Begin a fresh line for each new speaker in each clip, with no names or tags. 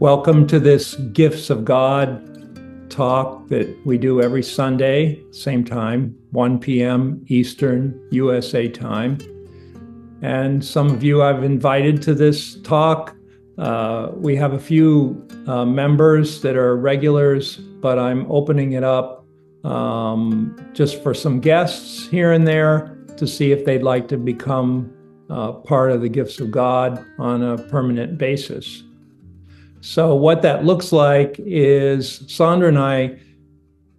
Welcome to this Gifts of God talk that we do every Sunday, same time, 1 p.m. Eastern USA time. And some of you I've invited to this talk. We have a few members that are regulars, but I'm opening it up just for some guests here and there to see if they'd like to become part of the Gifts of God on a permanent basis. So what that looks like is Sandra and I,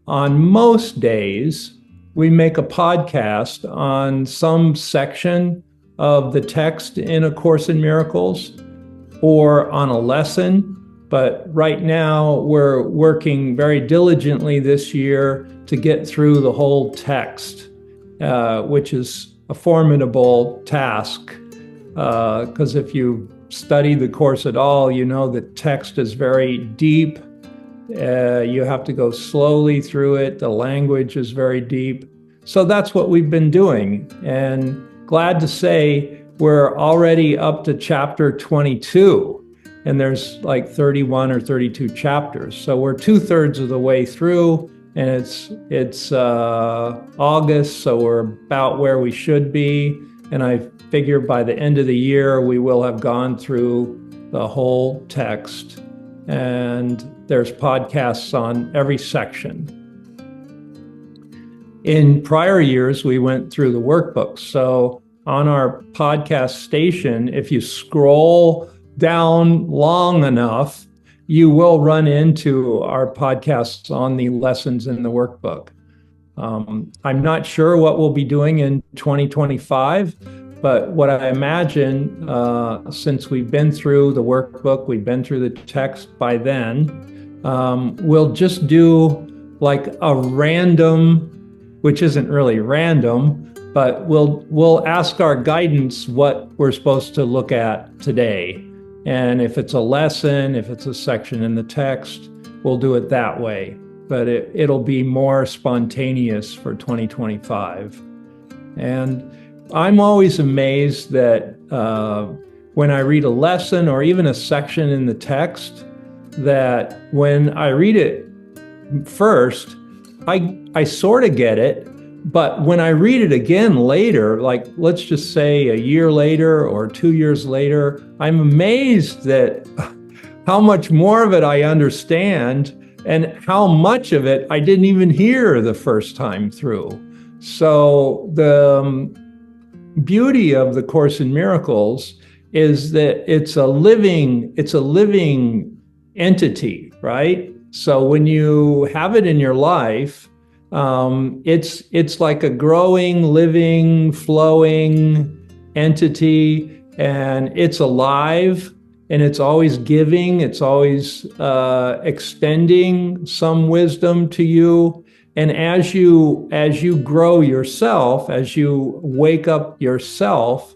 on most days, we make a podcast on some section of the text in A Course in Miracles or on a lesson. But right now, we're working very diligently this year to get through the whole text, which is a formidable task. Because if you study the Course at all, you know that text is very deep. You have to go slowly through it. The language is very deep. So that's what we've been doing. And glad to say we're already up to chapter 22. And there's like 31 or 32 chapters. So we're 2/3 of the way through. And it's August, so we're about where we should be. And I figure by the end of the year, we will have gone through the whole text. And there's podcasts on every section. In prior years, we went through the workbooks. So on our podcast station, if you scroll down long enough, you will run into our podcasts on the lessons in the workbook. I'm not sure what we'll be doing in 2025, but what I imagine, since we've been through the workbook, we've been through the text by then, we'll just do like a random, which isn't really random, but we'll ask our guidance what we're supposed to look at today. And if it's a lesson, if it's a section in the text, we'll do it that way. But it'll be more spontaneous for 2025. And I'm always amazed that when I read a lesson or even a section in the text, that when I read it first, I sort of get it. But when I read it again later, like let's just say a year later or 2 years later, I'm amazed that how much more of it I understand and how much of it I didn't even hear the first time through. So the beauty of the Course in Miracles is that it's a living entity, right? So when you have it in your life, it's like a growing, living, flowing entity, and it's alive, and it's always giving, it's always extending some wisdom to you. And as you grow yourself, as you wake up yourself,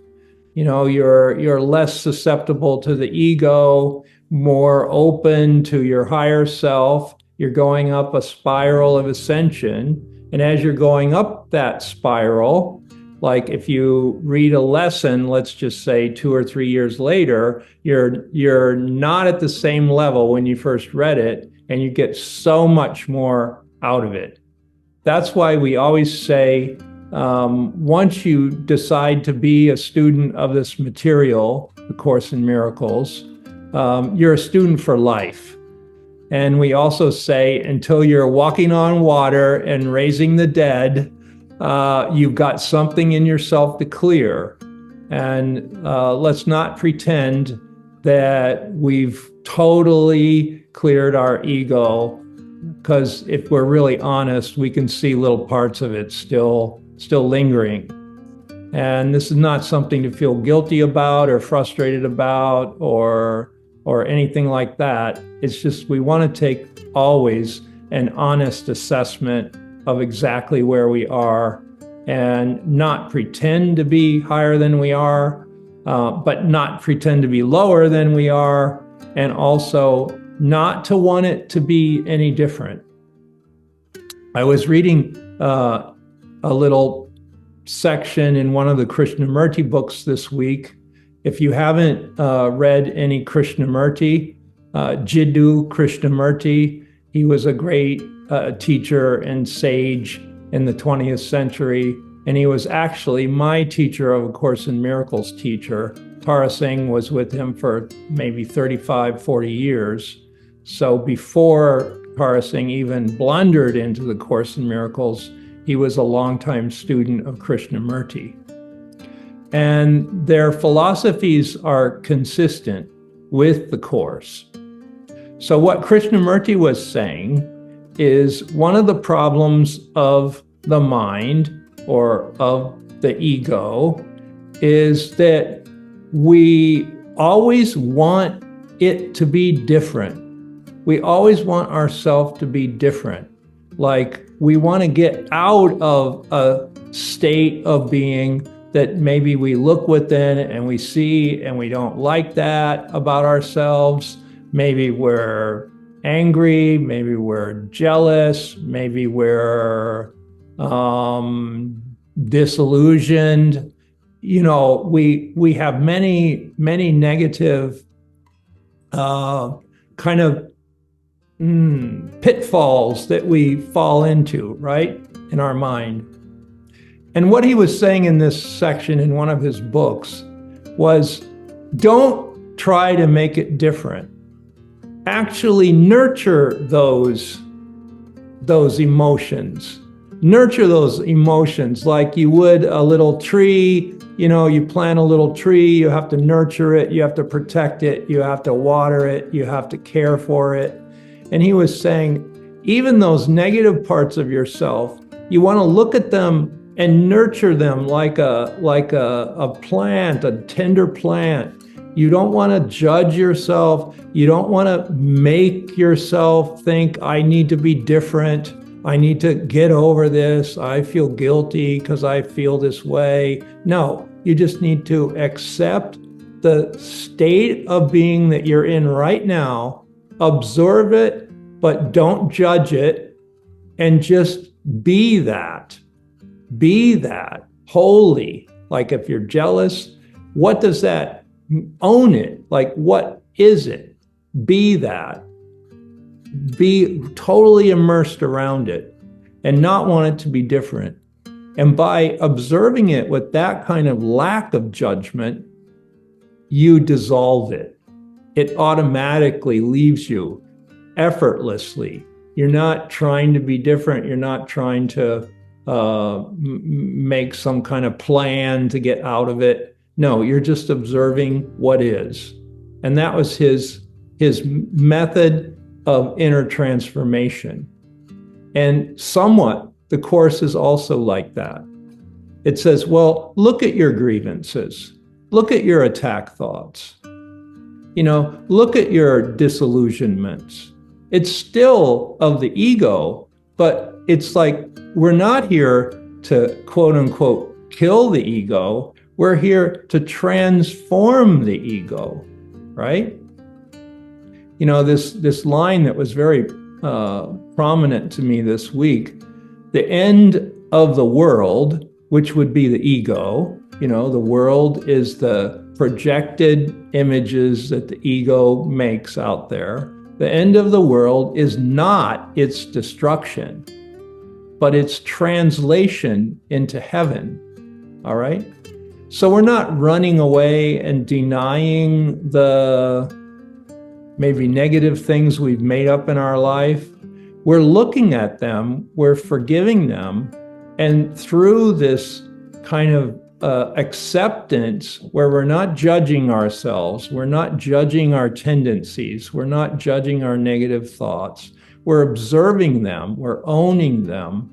you know, you're less susceptible to the ego, more open to your higher self. You're going up a spiral of ascension. And as you're going up that spiral, like if you read a lesson, let's just say 2 or 3 years later, you're not at the same level when you first read it, and you get so much more out of it. That's why we always say, once you decide to be a student of this material, the Course in Miracles, you're a student for life. And we also say, until you're walking on water and raising the dead, you've got something in yourself to clear. And let's not pretend that we've totally cleared our ego, because if we're really honest, we can see little parts of it still lingering. And this is not something to feel guilty about or frustrated about or anything like that. It's just we want to take always an honest assessment of exactly where we are and not pretend to be higher than we are, but not pretend to be lower than we are, and also not to want it to be any different. I was reading a little section in one of the Krishnamurti books this week. If you haven't read any Krishnamurti, Jiddu Krishnamurti. He was a great teacher and sage in the 20th century. And he was actually my teacher of A Course in Miracles teacher. Tara Singh was with him for maybe 35, 40 years. So before Tara Singh even blundered into the Course in Miracles, he was a longtime student of Krishnamurti. And their philosophies are consistent with the Course. So what Krishnamurti was saying is one of the problems of the mind or of the ego is that we always want it to be different. We always want ourselves to be different. Like we want to get out of a state of being that maybe we look within and we see and we don't like that about ourselves. Maybe we're angry, maybe we're jealous, maybe we're disillusioned. You know, we have many negative kind of pitfalls that we fall into, right, in our mind. And what he was saying in this section in one of his books was, don't try to make it different. Actually nurture those emotions. Nurture those emotions like you would a little tree. You know, you plant a little tree, you have to nurture it, you have to protect it, you have to water it, you have to care for it. And he was saying, even those negative parts of yourself, you want to look at them and nurture them like a plant, a tender plant. You don't want to judge yourself. You don't want to make yourself think, I need to be different. I need to get over this. I feel guilty because I feel this way. No, you just need to accept the state of being that you're in right now, observe it, but don't judge it, and just be that. Be that wholly. Like if you're jealous, what does that own it? Like, what is it? Be that. Be totally immersed around it and not want it to be different. And by observing it with that kind of lack of judgment, you dissolve it. It automatically leaves you effortlessly. You're not trying to be different. You're not trying to make some kind of plan to get out of it. No, you're just observing what is. And that was his method of inner transformation. And somewhat, the Course is also like that. It says, well, look at your grievances. Look at your attack thoughts. You know, look at your disillusionments. It's still of the ego, but it's like we're not here to quote unquote kill the ego. We're here to transform the ego, right? You know, this line that was very prominent to me this week, the end of the world, which would be the ego. You know, the world is the projected images that the ego makes out there. The end of the world is not its destruction, but its translation into heaven, all right? So we're not running away and denying the maybe negative things we've made up in our life. We're looking at them, we're forgiving them, and through this kind of acceptance where we're not judging ourselves, we're not judging our tendencies, we're not judging our negative thoughts, we're observing them, we're owning them,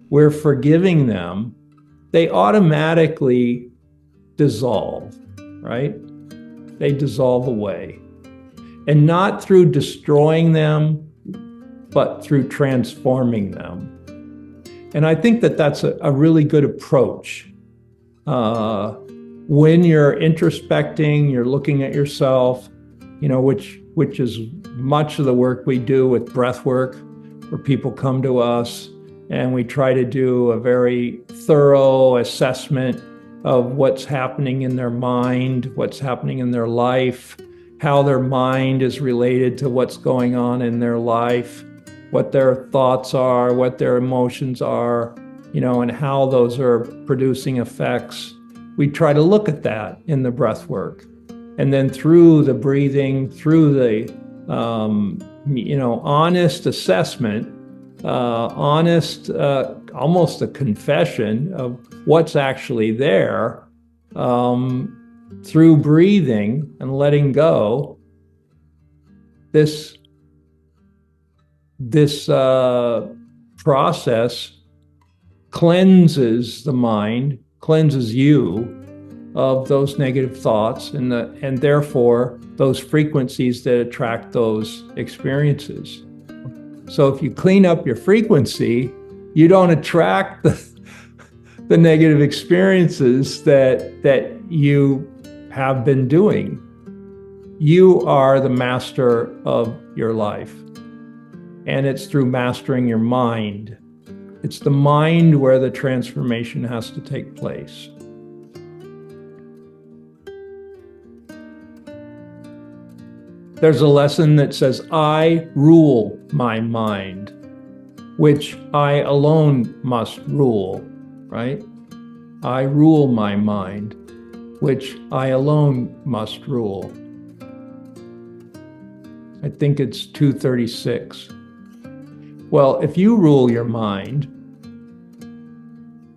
we're forgiving them, they automatically dissolve, right? They dissolve away. And not through destroying them, but through transforming them. And I think that that's a really good approach. When you're introspecting, you're looking at yourself, you know, which is much of the work we do with breath work, where people come to us and we try to do a very thorough assessment of what's happening in their mind, what's happening in their life, how their mind is related to what's going on in their life, what their thoughts are, what their emotions are, and how those are producing effects. We try to look at that in the breath work. And then through the breathing, through the, honest assessment, honest, almost a confession of what's actually there, through breathing and letting go, this process cleanses the mind, cleanses you of those negative thoughts and therefore those frequencies that attract those experiences. So if you clean up your frequency, you don't attract the negative experiences that you have been doing. You are the master of your life. And it's through mastering your mind. It's the mind where the transformation has to take place. There's a lesson that says, I rule my mind, which I alone must rule, right? I rule my mind, which I alone must rule. I think it's 236. Well, if you rule your mind,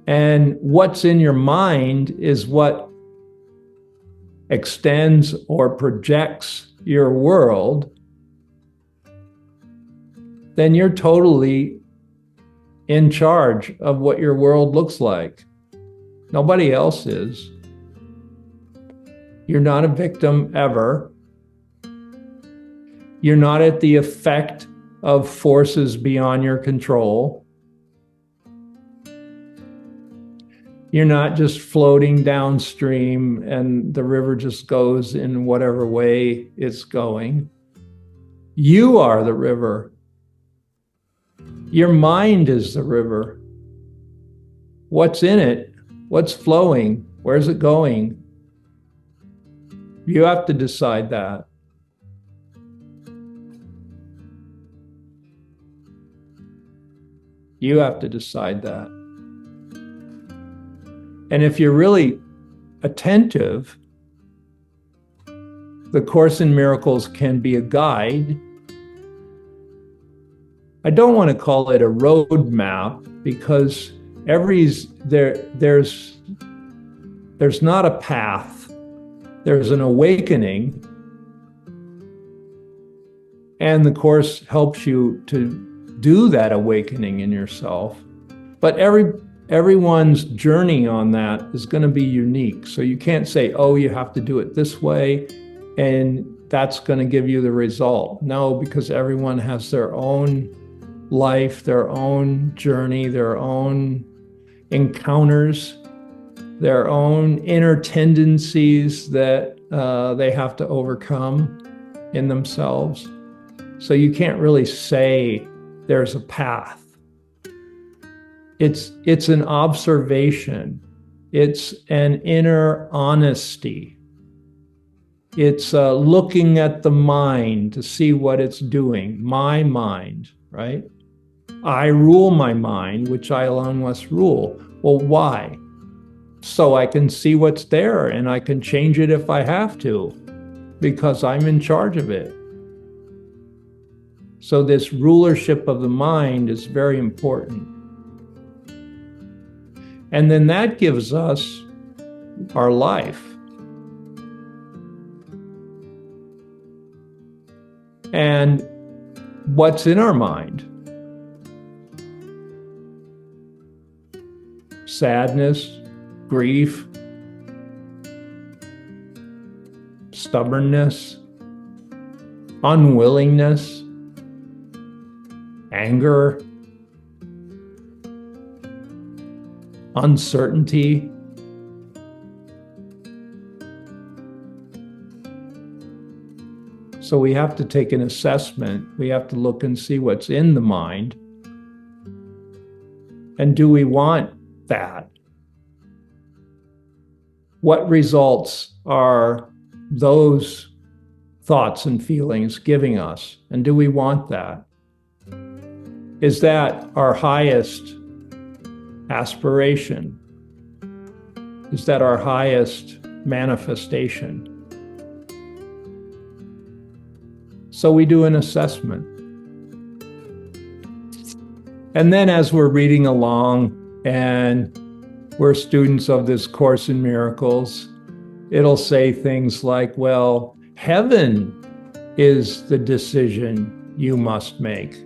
and what's in your mind is what extends or projects your world, then you're totally in charge of what your world looks like. Nobody else is. You're not a victim ever. You're not at the effect of forces beyond your control. You're not just floating downstream and the river just goes in whatever way it's going. You are the river. Your mind is the river. What's in it? What's flowing? Where's it going? You have to decide that. You have to decide that. And if you're really attentive, the Course in Miracles can be a guide. I don't want to call it a roadmap because there's not a path. There's an awakening. And the Course helps you to do that awakening in yourself. But everyone's journey on that is going to be unique. So you can't say, oh, you have to do it this way, and that's going to give you the result. No, because everyone has their own life, their own journey, their own encounters, their own inner tendencies that they have to overcome in themselves. So you can't really say there's a path. It's an observation. It's an inner honesty. It's looking at the mind to see what it's doing. My mind, right? I rule my mind, which I alone must rule. Well, why? So I can see what's there and I can change it if I have to, because I'm in charge of it. So this rulership of the mind is very important. And then that gives us our life. And what's in our mind? Sadness, grief, stubbornness, unwillingness, anger, uncertainty. So we have to take an assessment. We have to look and see what's in the mind. And do we want that? What results are those thoughts and feelings giving us? And do we want that? Is that our highest aspiration? Is that our highest manifestation? So we do an assessment. And then as we're reading along and we're students of this Course in Miracles, it'll say things like, well, heaven is the decision you must make.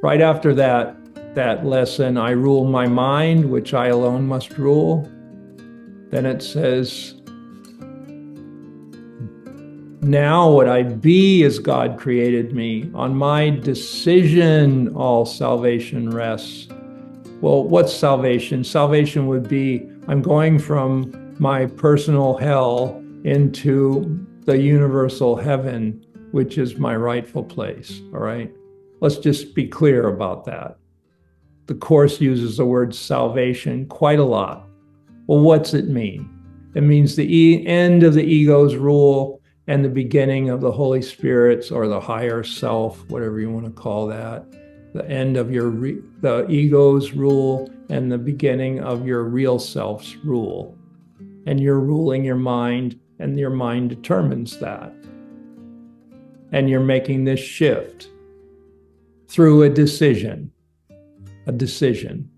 Right after that lesson, I rule my mind, which I alone must rule. Then it says, now would I be as God created me. On my decision, all salvation rests. Well, what's salvation? Salvation would be, I'm going from my personal hell into the universal heaven, which is my rightful place, all right? Let's just be clear about that. The Course uses the word salvation quite a lot. Well, what's it mean? It means the end of the ego's rule and the beginning of the Holy Spirit's, or the higher self, whatever you want to call that. The end of the ego's rule and the beginning of your real self's rule. And you're ruling your mind, and your mind determines that. And you're making this shift through a decision. A decision.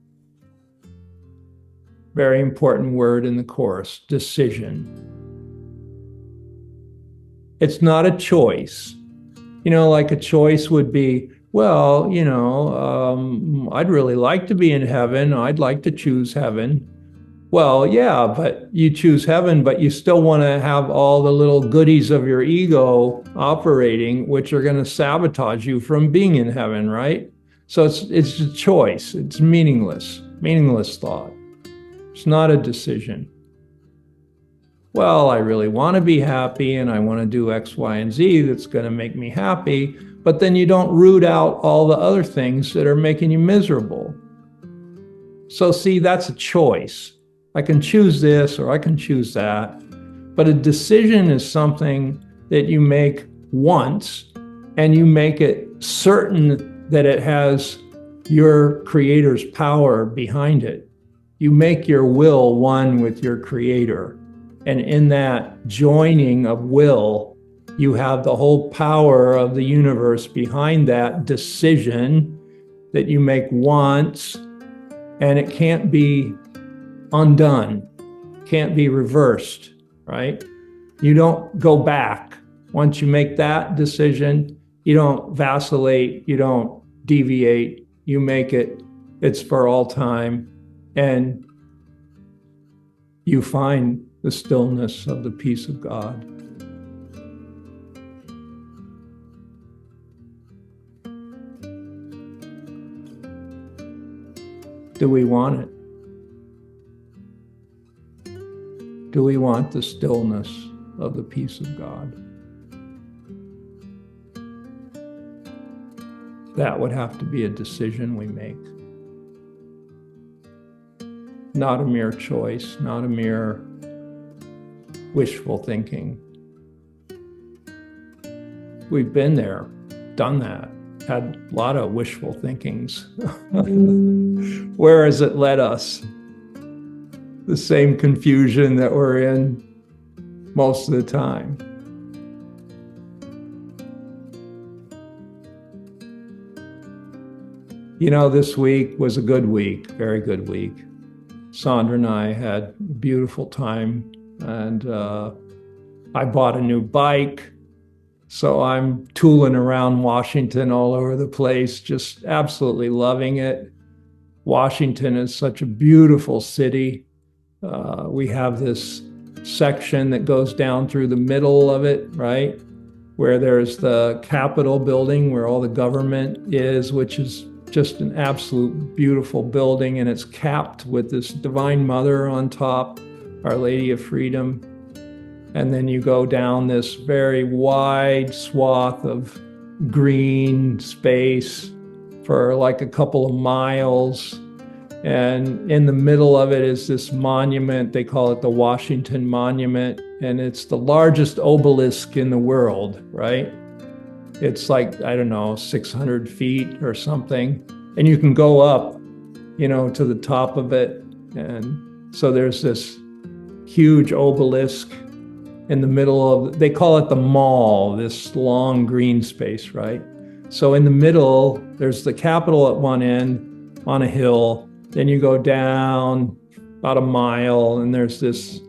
Very important word in the Course, decision. It's not a choice. You know, like a choice would be, well, you know, I'd really like to be in heaven. I'd like to choose heaven. Well, yeah, but you choose heaven, but you still want to have all the little goodies of your ego operating, which are going to sabotage you from being in heaven, right? So it's a choice. It's meaningless thought. It's not a decision. Well, I really want to be happy and I want to do X, Y, and Z that's going to make me happy, but then you don't root out all the other things that are making you miserable. So see, that's a choice. I can choose this or I can choose that, but a decision is something that you make once and you make it certain that it has your Creator's power behind it. You make your will one with your Creator. And in that joining of will, you have the whole power of the universe behind that decision that you make once, and it can't be undone, can't be reversed, right? You don't go back. Once you make that decision, you don't vacillate, you don't deviate, you make it, it's for all time, and you find the stillness of the peace of God. Do we want it? Do we want the stillness of the peace of God? That would have to be a decision we make. Not a mere choice, not a mere wishful thinking. We've been there, done that, had a lot of wishful thinkings. Where has it led us? The same confusion that we're in most of the time. You know, this week was a good week, very good week. Sandra and I had a beautiful time, and I bought a new bike. So I'm tooling around Washington all over the place, just absolutely loving it. Washington is such a beautiful city. We have this section that goes down through the middle of it, right? Where there's the Capitol building, where all the government is, which is just an absolute beautiful building, and it's capped with this Divine Mother on top, Our Lady of Freedom. And then you go down this very wide swath of green space for like a couple of miles. And in the middle of it is this monument. They call it the Washington Monument. and it's the largest obelisk in the world, right? It's like, I don't know, 600 feet or something. And you can go up, to the top of it. And so there's this huge obelisk in the middle of, they call it the mall, this long green space, right? So in the middle, there's the Capitol at one end on a hill. Then you go down about a mile and there's this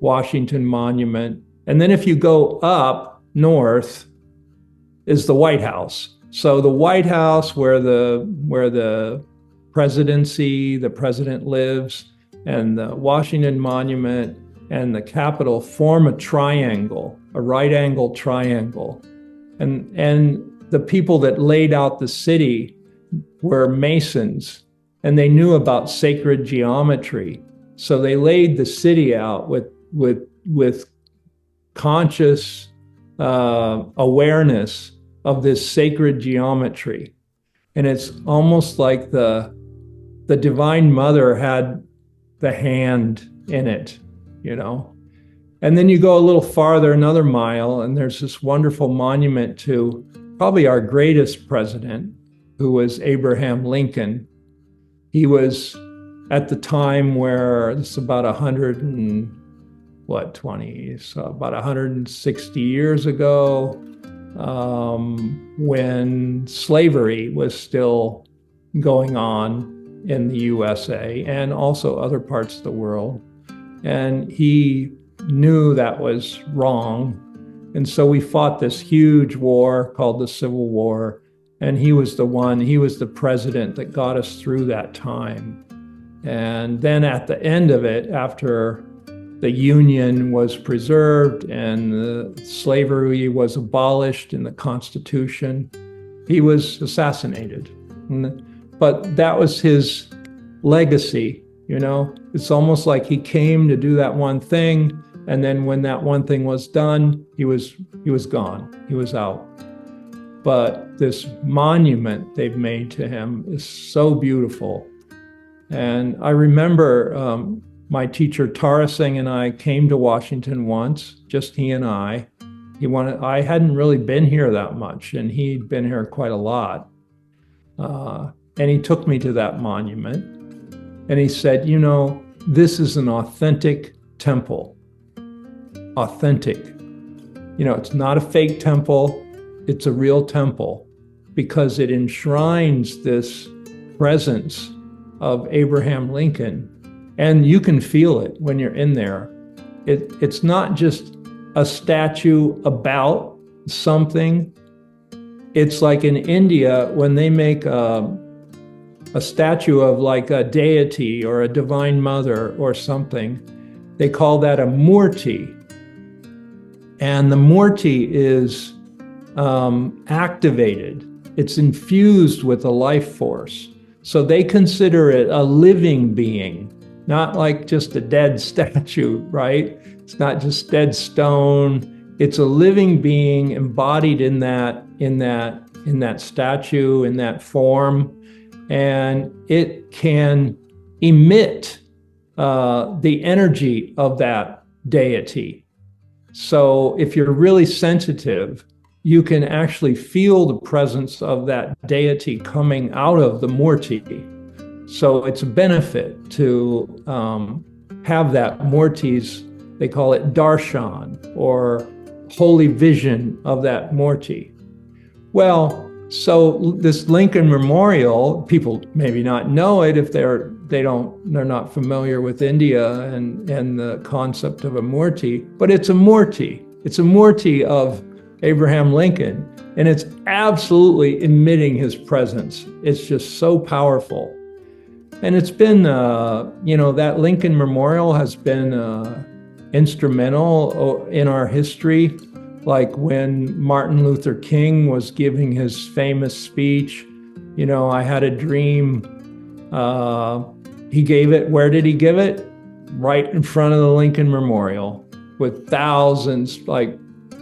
Washington Monument. And then if you go up north is the White House. So the White House where the presidency, the president lives, and the Washington Monument and the Capitol form a triangle, a right angle triangle. And the people that laid out the city were Masons, and they knew about sacred geometry. So they laid the city out with conscious awareness of this sacred geometry. And it's almost like the Divine Mother had the hand in it, And then you go a little farther, another mile, and there's this wonderful monument to probably our greatest president, who was Abraham Lincoln. He was at the time where it's about 160 years ago, when slavery was still going on in the USA and also other parts of the world. And he knew that was wrong. And so we fought this huge war called the Civil War. And he was the president that got us through that time. And then at the end of it, after the Union was preserved and the slavery was abolished in the Constitution, he was assassinated. But that was his legacy, It's almost like he came to do that one thing, and then when that one thing was done, he was gone. He was out. But this monument they've made to him is so beautiful. And I remember my teacher Tara Singh and I came to Washington once, just he and I. I hadn't really been here that much, and he'd been here quite a lot. And he took me to that monument, and he said, this is an authentic temple. Authentic. It's not a fake temple. It's a real temple because it enshrines this presence of Abraham Lincoln. And you can feel it when you're in there. It's not just a statue about something. It's like in India, when they make a statue of like a deity or a divine mother or something, they call that a murti. And the murti is activated. It's infused with a life force. So they consider it a living being, not like just a dead statue, right? It's not just dead stone. It's a living being embodied in that statue, in that form, and it can emit the energy of that deity. So if you're really sensitive, you can actually feel the presence of that deity coming out of the murti. So it's a benefit to have that murti's, they call it darshan, or holy vision of that murti. Well, so this Lincoln Memorial, people maybe not know it if they're not familiar with India and the concept of a murti, but it's a murti. It's a murti of Abraham Lincoln, and it's absolutely emitting his presence. It's just so powerful. And it's been, that Lincoln Memorial has been instrumental in our history. Like when Martin Luther King was giving his famous speech, I had a dream. He gave it, where did he give it? Right in front of the Lincoln Memorial with thousands, like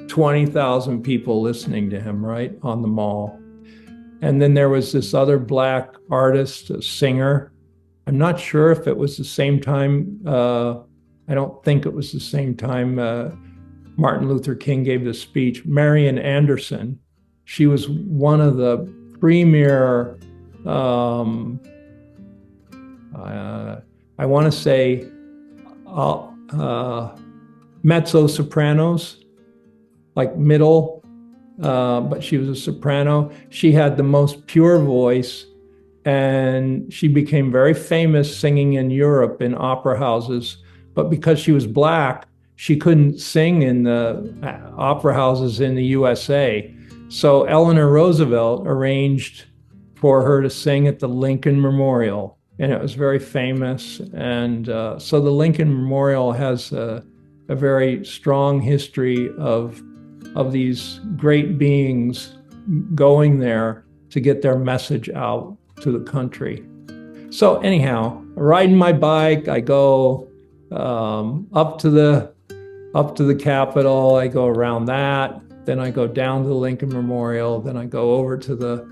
20,000 people listening to him, right on the mall. And then there was this other Black artist, a singer. I'm not sure if it was the same time I don't think it was the same time Martin Luther King gave the speech. Marian Anderson, she was one of the premier, I want to say, mezzo sopranos, like middle, but she was a soprano. She had the most pure voice, and she became very famous singing in Europe in opera houses. But because she was Black, she couldn't sing in the opera houses in the USA. So Eleanor Roosevelt arranged for her to sing at the Lincoln Memorial, and it was very famous. And so the Lincoln Memorial has a very strong history of these great beings going there to get their message out to the country. So anyhow, riding my bike, I go up to the Capitol. I go around that. Then I go down to the Lincoln Memorial. Then I go over to the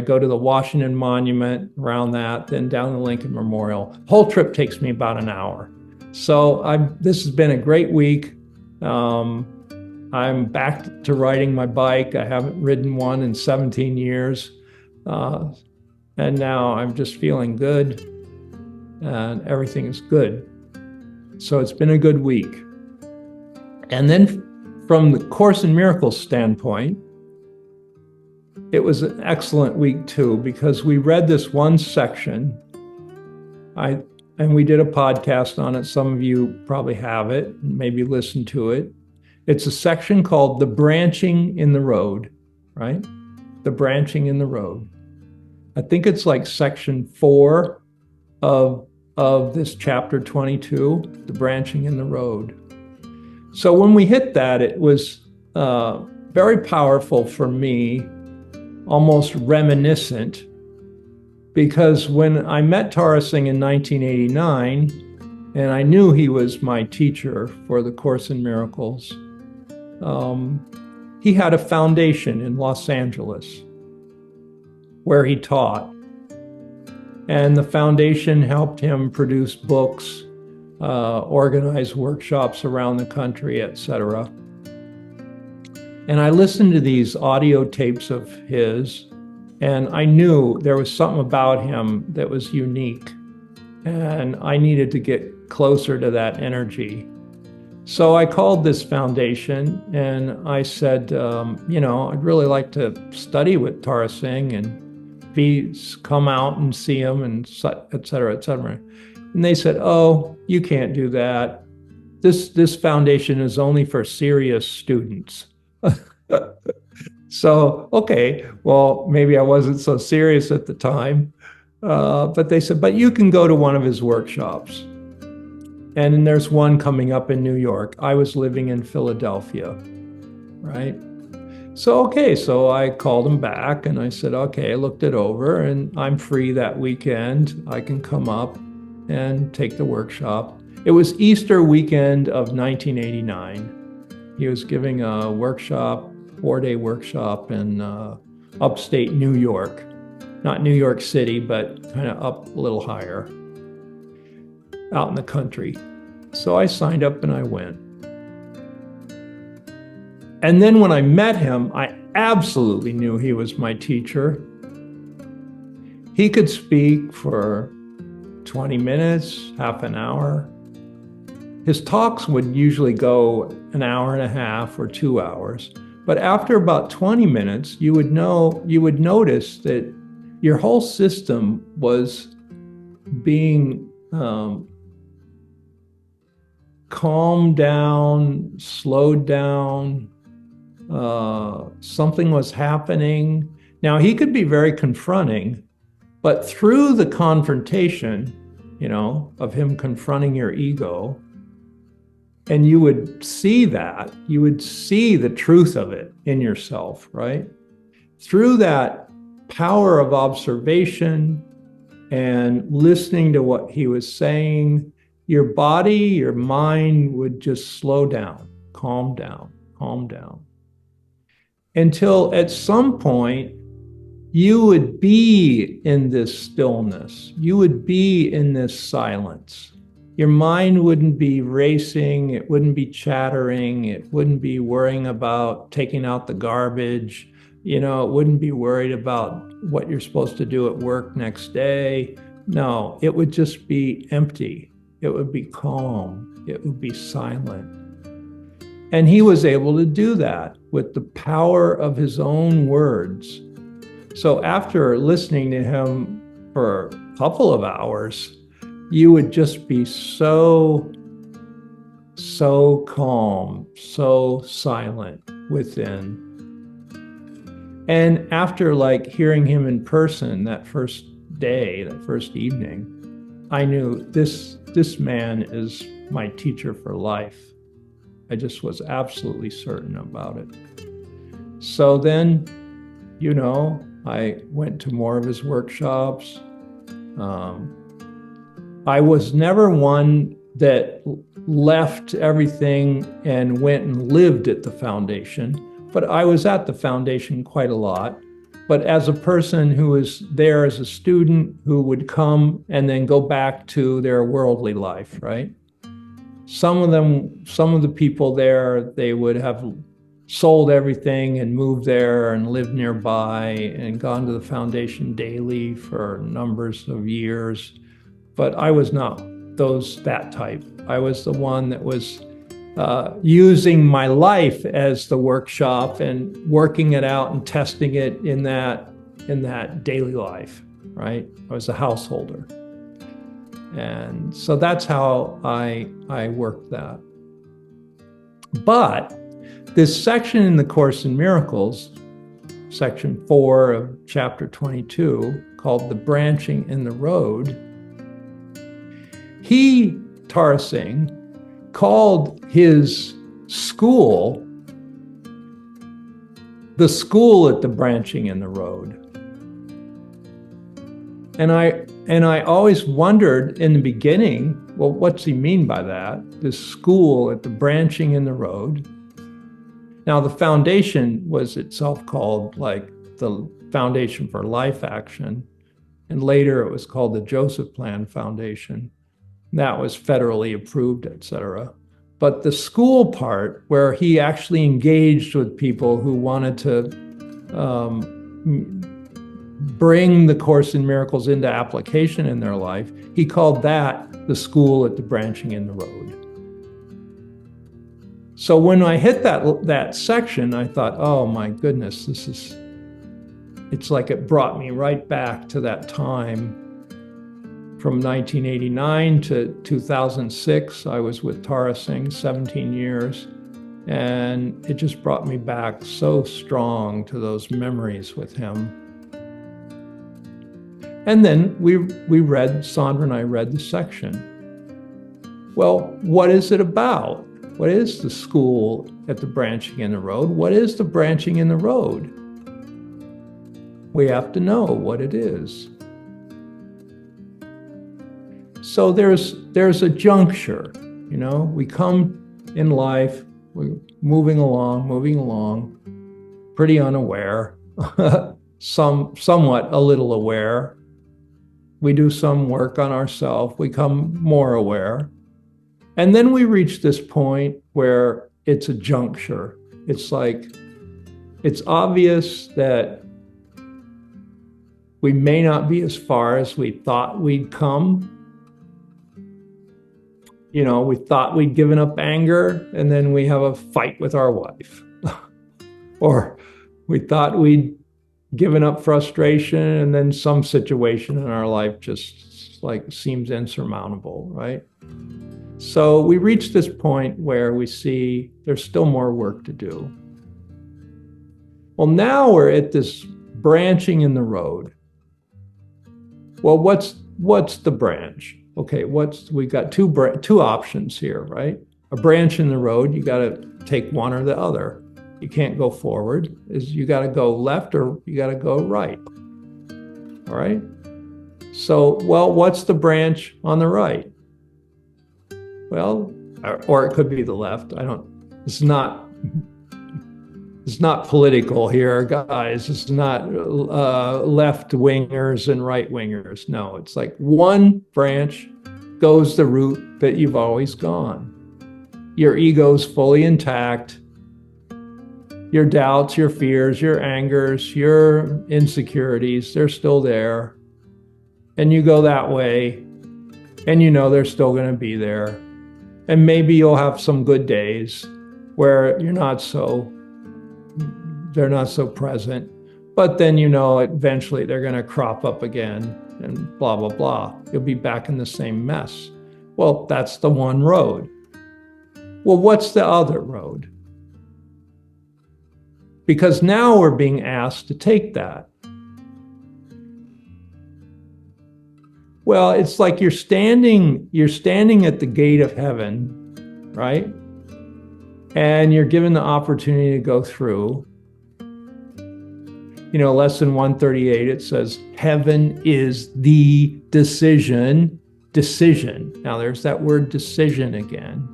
go to the Washington Monument, around that, then down the Lincoln Memorial. Whole trip takes me about an hour. So this has been a great week. I'm back to riding my bike. I haven't ridden one in 17 years. And now I'm just feeling good, and everything is good. So it's been a good week. And then from the Course in Miracles standpoint, it was an excellent week too, because we read this one section. And we did a podcast on it. Some of you probably have it, maybe listened to it. It's a section called The Branching in the Road, right? The Branching in the Road. I think it's like section 4 of this chapter 22, The Branching in the Road. So when we hit that, it was very powerful for me, almost reminiscent, because when I met Tara Singh in 1989, and I knew he was my teacher for the Course in Miracles, he had a foundation in Los Angeles where he taught. And the foundation helped him produce books, organize workshops around the country, etc. And I listened to these audio tapes of his, and I knew there was something about him that was unique, and I needed to get closer to that energy. So I called this foundation and I said, I'd really like to study with Tara Singh and come out and see him, and et cetera, et cetera. And they said, oh, you can't do that. This foundation is only for serious students. So, okay, well, maybe I wasn't so serious at the time. But they said, but you can go to one of his workshops. And there's one coming up in New York. I was living in Philadelphia, right? So, okay, so I called him back and I said, okay, I looked it over and I'm free that weekend. I can come up and take the workshop. It was Easter weekend of 1989. He was giving a workshop, 4-day workshop in upstate New York. Not New York City, but kind of up a little higher, out in the country. So I signed up and I went. And then when I met him, I absolutely knew he was my teacher. He could speak for 20 minutes, half an hour. His talks would usually go an hour and a half or 2 hours. But after about 20 minutes, you would notice that your whole system was being calmed down, slowed down. Something was happening. Now, he could be very confronting, but through the confrontation, of him confronting your ego, and you would see the truth of it in yourself, right? Through that power of observation and listening to what he was saying, your body, your mind would just slow down, calm down, until at some point you would be in this stillness. You would be in this silence. Your mind wouldn't be racing. It wouldn't be chattering. It wouldn't be worrying about taking out the garbage. It wouldn't be worried about what you're supposed to do at work next day. No, it would just be empty. It would be calm. It would be silent. And he was able to do that with the power of his own words. So after listening to him for a couple of hours, you would just be so calm, so silent within. And after hearing him in person that first day, that first evening, I knew this man is my teacher for life. I just was absolutely certain about it. So then, I went to more of his workshops. I was never one that left everything and went and lived at the foundation, but I was at the foundation quite a lot. But as a person who was there as a student who would come and then go back to their worldly life, right? Some of the people there, they would have sold everything and moved there and lived nearby and gone to the foundation daily for numbers of years. But I was not that type. I was the one that was using my life as the workshop and working it out and testing it in that daily life, right? I was a householder. And so that's how I worked that. But this section in the Course in Miracles, section 4 of chapter 22, called The Branching in the Road, Tara Singh, called his school the school at the branching in the road. And I always wondered in the beginning, well, what's he mean by that? This school at the branching in the road. Now, the foundation was itself called the Foundation for Life Action. And later it was called the Joseph Plan Foundation. That was federally approved, etc. But the school part, where he actually engaged with people who wanted to bring the Course in Miracles into application in their life, he called that the school at the branching in the road. So when I hit that section, I thought, oh my goodness, it's like it brought me right back to that time. From 1989 to 2006, I was with Tara Singh, 17 years, and it just brought me back so strong to those memories with him. And then Sandra and I read the section. Well, what is it about? What is the school at the branching in the road? What is the branching in the road? We have to know what it is. So there's a juncture, we come in life, we're moving along, pretty unaware, somewhat a little aware. We do some work on ourselves, we come more aware. And then we reach this point where it's a juncture. It's obvious that we may not be as far as we thought we'd come. We thought we'd given up anger, and then we have a fight with our wife. Or we thought we'd given up frustration, and then some situation in our life just seems insurmountable, right? So we reach this point where we see there's still more work to do. Well, now we're at this branching in the road. Well, what's the branch? Okay, we got two options here, right? A branch in the road, you got to take one or the other. You can't go forward. You got to go left or you got to go right. All right? So, what's the branch on the right? Well, or it could be the left. It's not It's not political here, guys. It's not left wingers and right wingers. No, it's like one branch goes the route that you've always gone. Your ego's fully intact. Your doubts, your fears, your angers, your insecurities, they're still there. And you go that way, and you know they're still going to be there. And maybe you'll have some good days where they're not so present. But then you know eventually they're going to crop up again and blah, blah, blah. You'll be back in the same mess. Well, that's the one road. Well, what's the other road? Because now we're being asked to take that. Well, it's like you're standing at the gate of heaven, right? And you're given the opportunity to go through. You know, lesson 138, it says, heaven is the decision. Decision. Now there's that word decision again.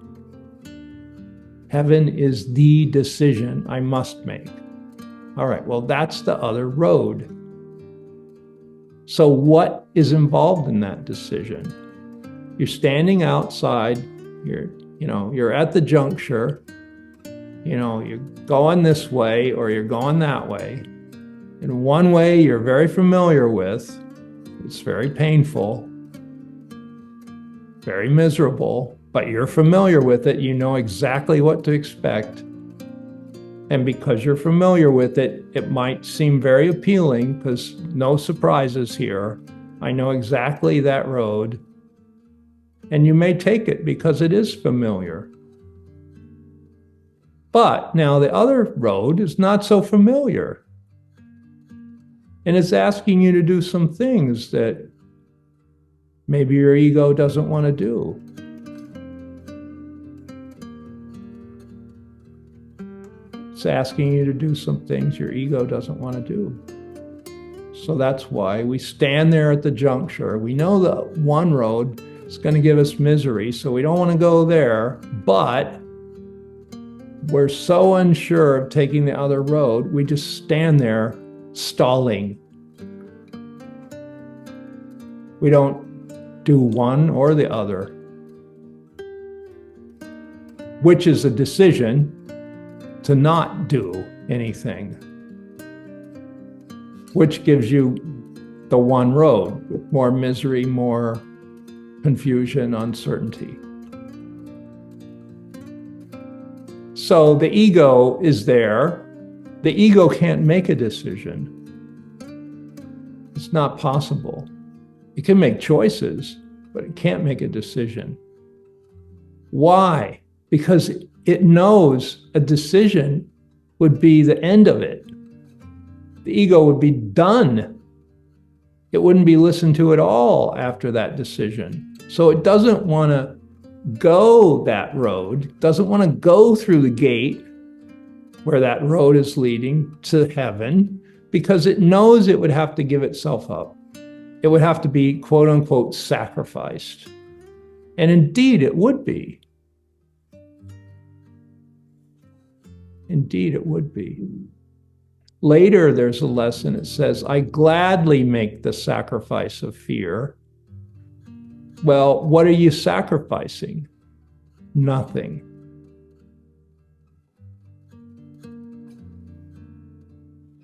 Heaven is the decision I must make. All right, well, that's the other road. So what is involved in that decision? You're standing outside, you're at the juncture, you're going this way or you're going that way. In one way you're very familiar with, it's very painful, very miserable, but you're familiar with it, you know exactly what to expect. And because you're familiar with it, it might seem very appealing because no surprises here. I know exactly that road. And you may take it because it is familiar. But now the other road is not so familiar. And it's asking you to do some things that maybe your ego doesn't want to do. It's asking you to do some things your ego doesn't want to do. So that's why we stand there at the juncture. We know the one road is going to give us misery, so we don't want to go there, but we're so unsure of taking the other road, we just stand there stalling. We don't do one or the other, which is a decision to not do anything, which gives you the one road with more misery, more confusion, uncertainty. So the ego is there. The ego can't make a decision. It's not possible. It can make choices, but it can't make a decision. Why? Because it knows a decision would be the end of it. The ego would be done. It wouldn't be listened to at all after that decision. So it doesn't want to go that road, doesn't want to go through the gate where that road is leading to heaven, because it knows it would have to give itself up. It would have to be, quote unquote, sacrificed. And indeed, it would be. Indeed, it would be. Later, there's a lesson. It says, I gladly make the sacrifice of fear. Well, what are you sacrificing? Nothing.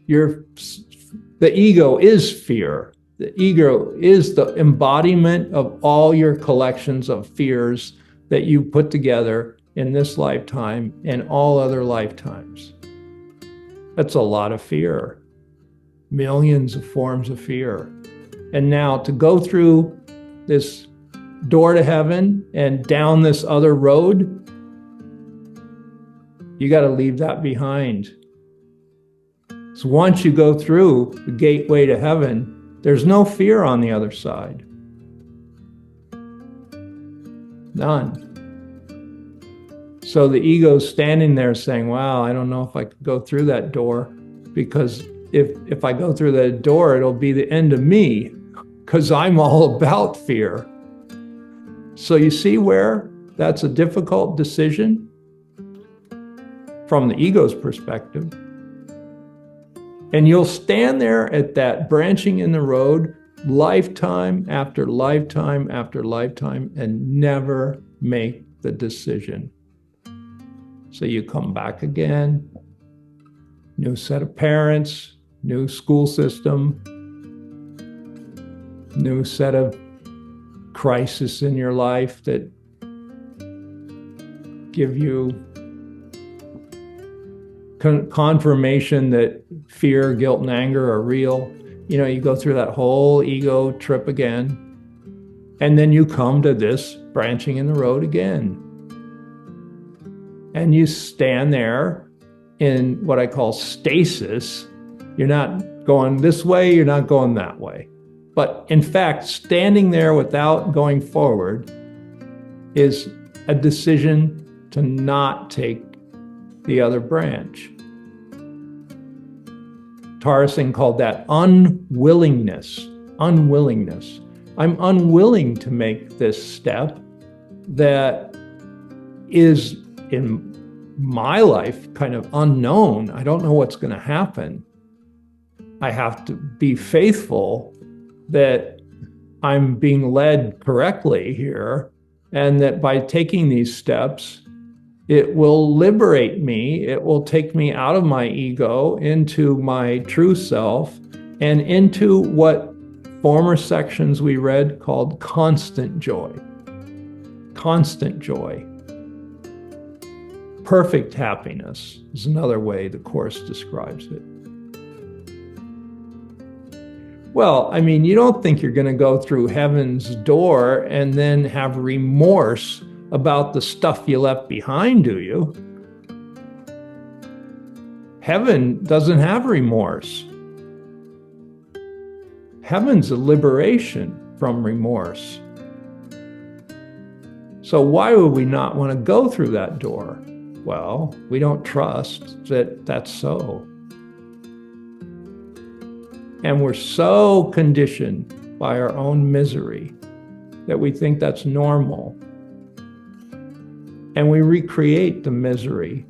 The ego is fear. The ego is the embodiment of all your collections of fears that you put together in this lifetime and all other lifetimes. That's a lot of fear. Millions of forms of fear. And now to go through this door to heaven and down this other road, you got to leave that behind. So once you go through the gateway to heaven, there's no fear on the other side. None. So the ego's standing there saying, wow, I don't know if I could go through that door, because if I go through that door, it'll be the end of me, because I'm all about fear. So you see where that's a difficult decision from the ego's perspective. And you'll stand there at that branching in the road lifetime after lifetime after lifetime and never make the decision. So you come back again, new set of parents, new school system, new set of crises in your life that give you confirmation that fear, guilt, and anger are real. You know, you go through that whole ego trip again, and then you come to this branching in the road again. And you stand there in what I call stasis. You're not going this way, you're not going that way. But in fact, standing there without going forward is a decision to not take the other branch. Tara Singh called that unwillingness. Unwillingness. I'm unwilling to make this step that is, in my life, kind of unknown. I don't know what's going to happen. I have to be faithful that I'm being led correctly here, and that by taking these steps, it will liberate me. It will take me out of my ego into my true self and into what former sections we read called constant joy. Constant joy. Perfect happiness is another way the Course describes it. Well, I mean, you don't think you're going to go through heaven's door and then have remorse about the stuff you left behind, do you? Heaven doesn't have remorse. Heaven's a liberation from remorse. So why would we not want to go through that door? Well, we don't trust that that's so. And we're so conditioned by our own misery that we think that's normal. And we recreate the misery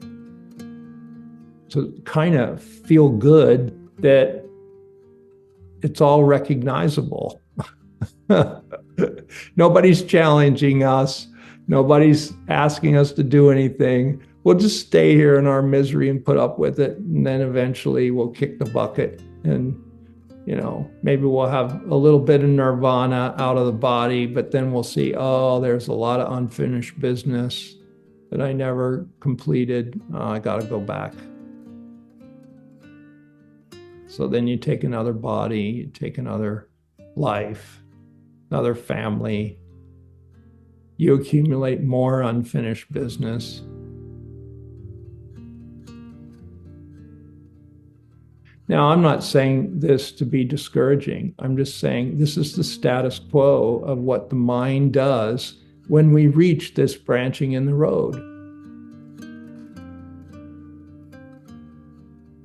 to kind of feel good that it's all recognizable. Nobody's challenging us. Nobody's asking us to do anything. We'll just stay here in our misery and put up with it. And then eventually we'll kick the bucket and, you know, maybe we'll have a little bit of nirvana out of the body, but then we'll see, oh, there's a lot of unfinished business that I never completed. I got to go back. So then you take another body, you take another life, another family. You accumulate more unfinished business. Now, I'm not saying this to be discouraging. I'm just saying this is the status quo of what the mind does when we reach this branching in the road.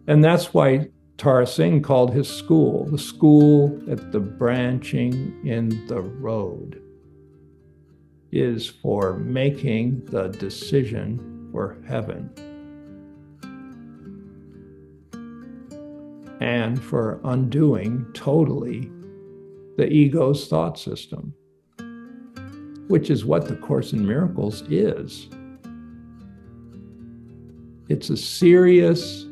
And that's why Tara Singh called his school the school at the branching in the road, is for making the decision for heaven and for undoing totally the ego's thought system, which is what the Course in Miracles is. It's a serious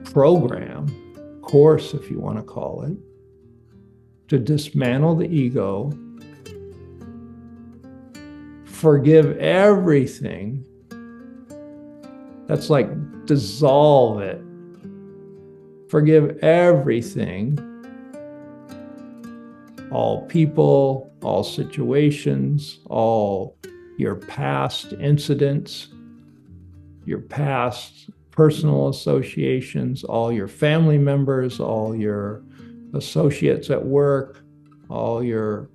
program, course, if you want to call it, to dismantle the ego, forgive everything. That's like dissolve it. Forgive everything, all people, all situations, all your past incidents, your past personal associations, all your family members, all your associates at work, all your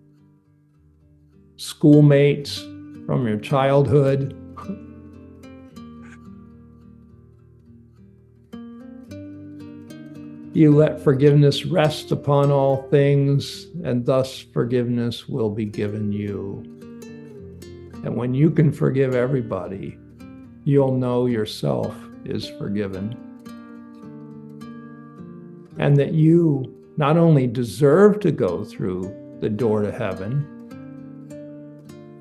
schoolmates from your childhood. You let forgiveness rest upon all things, and thus forgiveness will be given you. And when you can forgive everybody, you'll know yourself is forgiven. and that you not only deserve to go through the door to heaven,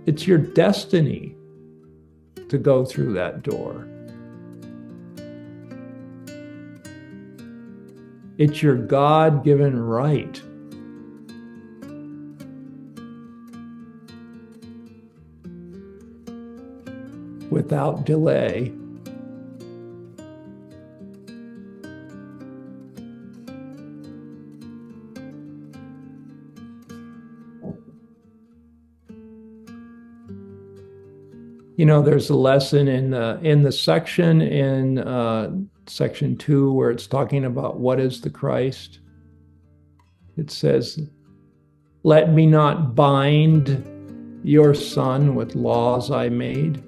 it's your destiny to go through that door. It's your God-given right. Without delay. You know, there's a lesson in the section in section 2 where it's talking about what is the Christ. It says, "Let me not bind your son with laws I made."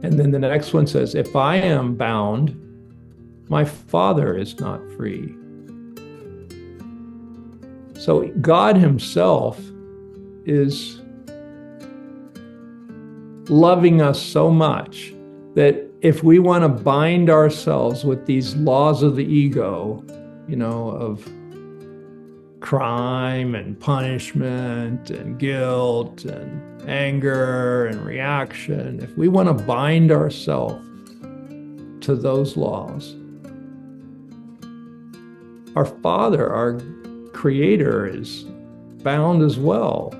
And then the next one says, "If I am bound, my Father is not free." So God himself is loving us so much that if we want to bind ourselves with these laws of the ego, you know, of crime and punishment and guilt and anger and reaction, if we want to bind ourselves to those laws, our Father, our Creator, is bound as well.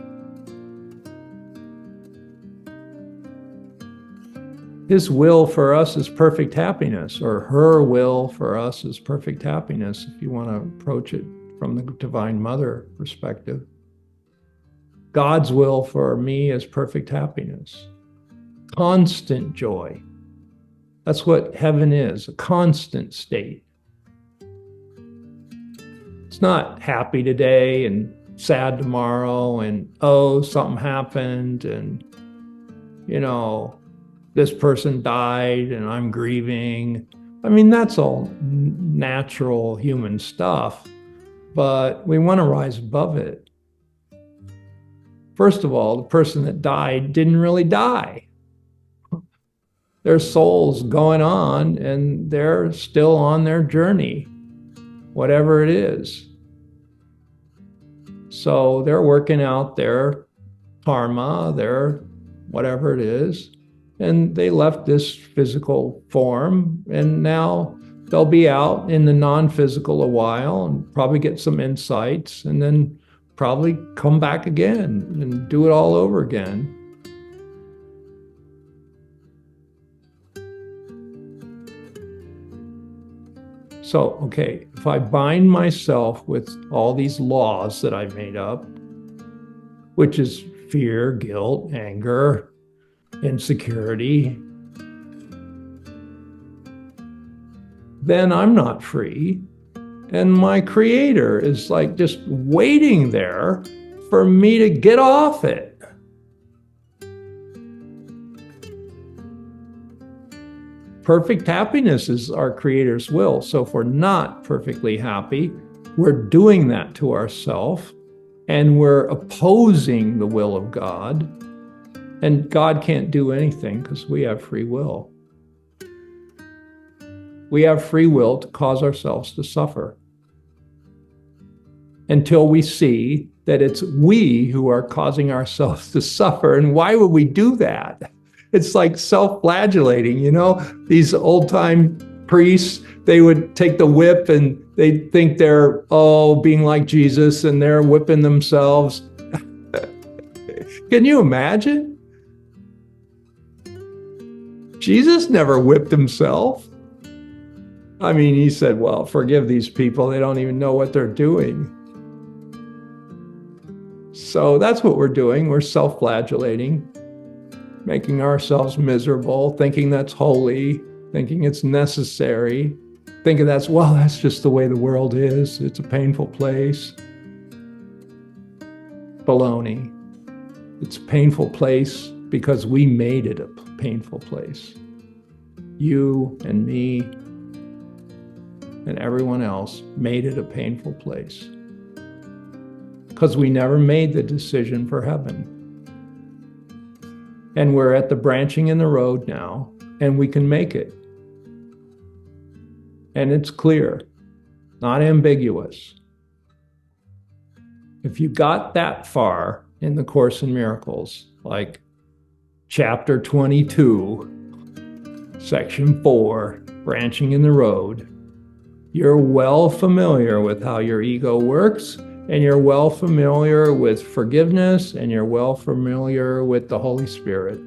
His will for us is perfect happiness, or her will for us is perfect happiness, if you want to approach it from the Divine Mother perspective. God's will for me is perfect happiness, constant joy. That's what heaven is, a constant state. It's not happy today and sad tomorrow and, oh, something happened and, you know, this person died and I'm grieving. I mean, that's all natural human stuff, but we want to rise above it. First of all, the person that died didn't really die. Their soul's going on and they're still on their journey, whatever it is. So they're working out their karma, their whatever it is, and they left this physical form, and now they'll be out in the non-physical a while and probably get some insights, and then probably come back again and do it all over again. So, okay, if I bind myself with all these laws that I've made up, which is fear, guilt, anger, insecurity, then I'm not free. And my Creator is like just waiting there for me to get off it. Perfect happiness is our Creator's will. So if we're not perfectly happy, we're doing that to ourselves and we're opposing the will of God. And God can't do anything because we have free will. We have free will to cause ourselves to suffer until we see that it's we who are causing ourselves to suffer. And why would we do that? It's like self-flagellating, you know? These old-time priests, they would take the whip and they think they're, being like Jesus and they're whipping themselves. Can you imagine? Jesus never whipped himself. I mean, he said, well, forgive these people. They don't even know what they're doing. So that's what we're doing. We're self-flagellating, making ourselves miserable, thinking that's holy, thinking it's necessary, thinking that's just the way the world is. It's a painful place. Baloney. It's a painful place because we made it a painful place. You and me and everyone else made it a painful place because we never made the decision for heaven. And we're at the branching in the road now and we can make it. And it's clear, not ambiguous. If you got that far in the Course in Miracles, like chapter 22, section 4, branching in the road, you're well familiar with how your ego works, and you're well familiar with forgiveness, and you're well familiar with the Holy Spirit.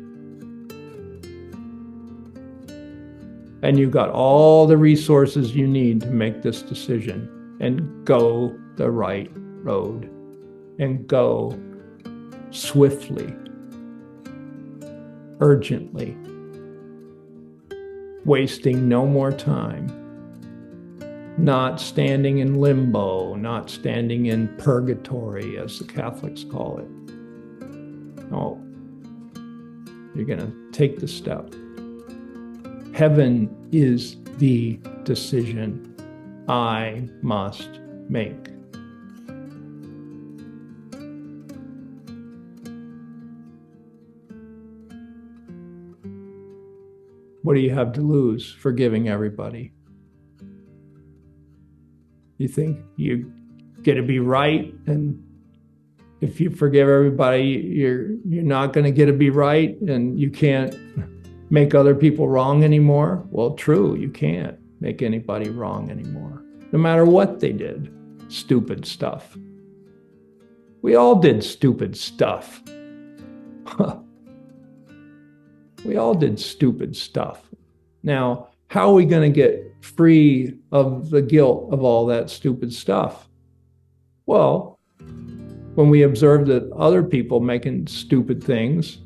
And you've got all the resources you need to make this decision and go the right road and go swiftly, urgently, wasting no more time, not standing in limbo, not standing in purgatory, as the Catholics call it. No, you're going to take the step. Heaven is the decision I must make. What do you have to lose forgiving everybody? You think you get to be right, and if you forgive everybody, you're not going to get to be right, and you can't make other people wrong anymore? Well, true, you can't make anybody wrong anymore, no matter what they did. Stupid stuff. We all did stupid stuff. We all did stupid stuff. Now, how are we going to get free of the guilt of all that stupid stuff? Well, when we observe that other people making stupid things,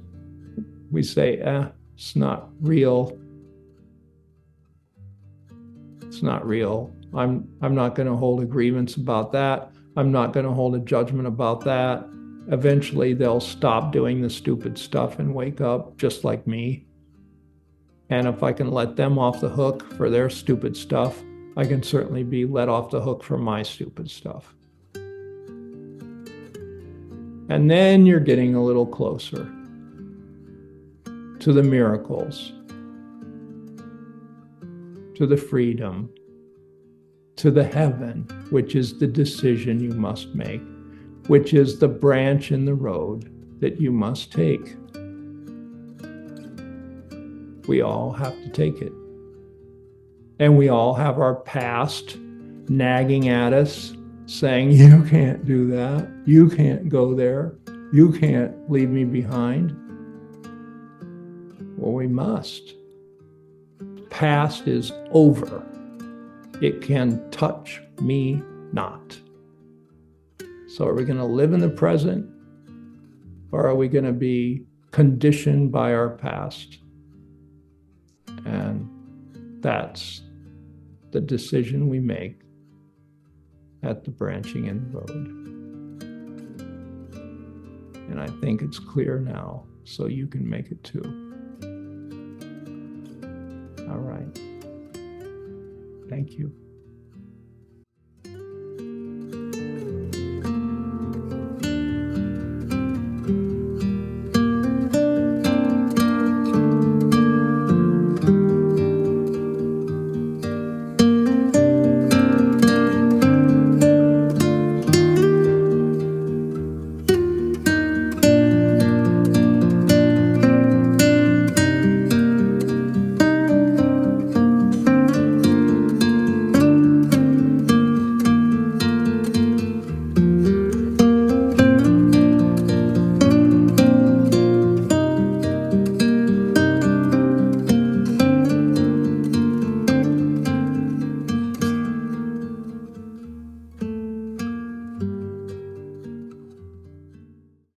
we say, it's not real. It's not real. I'm not going to hold a grievance about that. I'm not going to hold a judgment about that. Eventually, they'll stop doing the stupid stuff and wake up just like me. And if I can let them off the hook for their stupid stuff, I can certainly be let off the hook for my stupid stuff. And then you're getting a little closer to the miracles, to the freedom, to the heaven, which is the decision you must make, which is the branch in the road that you must take. We all have to take it. And we all have our past nagging at us, saying, you can't do that, you can't go there, you can't leave me behind. Well, we must. Past is over. It can touch me not. So are we going to live in the present, or are we going to be conditioned by our past? And that's the decision we make at the branching in the road. And I think it's clear now, so you can make it too. All right. Thank you.